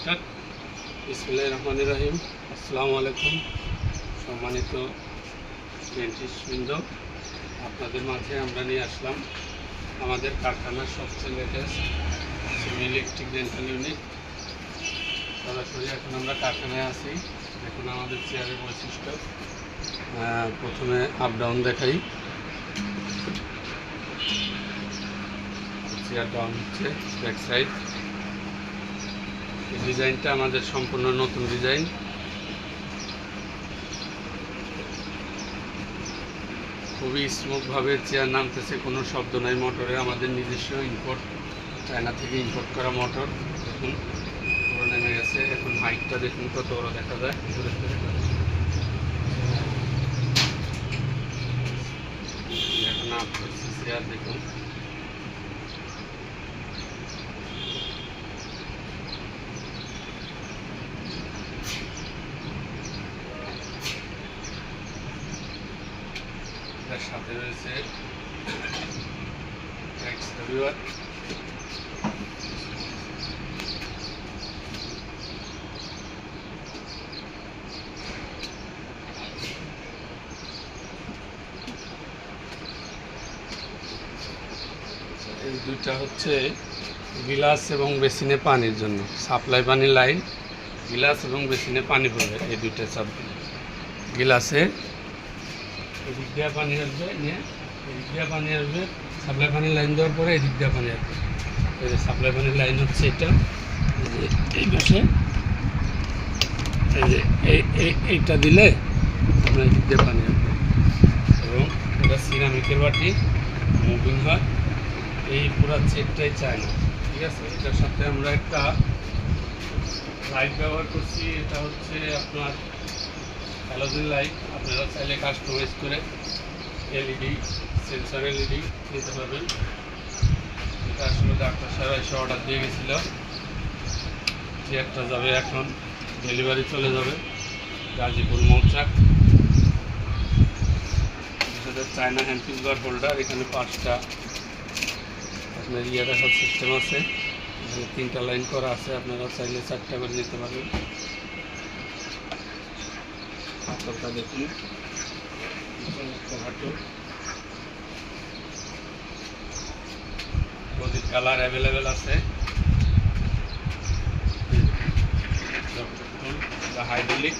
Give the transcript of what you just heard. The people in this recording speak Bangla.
স্টার্ট। বিসমিল্লাহির রহমানির রহিম। আসসালামু আলাইকুম সম্মানিত ডেন্টিস্টবৃন্দ, আপনাদের মাঝে আমরা নিয়ে আসলাম আমাদের কারখানার সবচেয়ে latest semi electric dental unit. সরাসরি এখন আমরা কারখানায় আছি। দেখুন আমাদের চেয়ারের বৈশিষ্ট্য। প্রথমে আপ ডাউন দেখাই। চেয়ার ডাউন হচ্ছে ব্যাক সাইড। এই ডিজাইনটা আমাদের সম্পূর্ণ নতুন ডিজাইন। খুবই স্মুথভাবে চেয়ার নামতেছে, কোনো শব্দ নাই। মোটরে আমাদের নিজস্ব ইম্পোর্ট, চায়না থেকে ইম্পোর্ট করা মোটর। দেখুন পুরো নেমে গেছে। এখন হাইটটা দেখুন কত বড় দেখা যায়। এখন আপ করছি চেয়ার, দেখুন এর সাথে রয়েছে এক্সটেরিয়র। এই দুইটা হচ্ছে গিলাস এবং বেসিনে পানির জন্য সাপ্লাই পানি লাইন। গিলাস এবং বেসিনে পানি পড়বে এই দুইটা সব। গিলাসে এদিক দিয়ে পানি আসবে, নিয়ে এদিক দিয়ে পানি আসবে। সাপ্লাই পানির লাইন দেওয়ার পরে এদিক দিয়ে পানি আসবে। এই যে সাপ্লাই পানির লাইন হচ্ছে এটা, এই পাশে। এই যে এইটা দিলে আপনার এদিক দিয়ে পানি আসবে। এবং এটা সিরামিকের বাটি, মুভিং হয়। এই পুরো সেটটাই চায় না, ঠিক আছে। এটার সাথে আমরা একটা লাইট ব্যবহার করছি। এটা হচ্ছে আপনার হ্যালোজেন লাইট। আপনারা চাইলে কাস্টমাইজ করে এলইডি, সেন্সর এলইডি নিতে পারবেন। এটা আসলে ডাক্তার সাহেব এসে অর্ডার দিয়ে গেছিল যে একটা যাবে, এখন ডেলিভারি চলে যাবে গাজীপুর মৌচাক। সাথে চায়না হ্যান্ডপিস বার হোল্ডার। এখানে 5টা আপনার ইয়ে রাখার সিস্টেম আছে। এখানে 3টা লাইন করা আছে, আপনারা চাইলে 4টা করে নিতে পারবেন। হাতলটা দেখুন, গদির কালার অ্যাভেলেবেল আছে। হাইড্রোলিক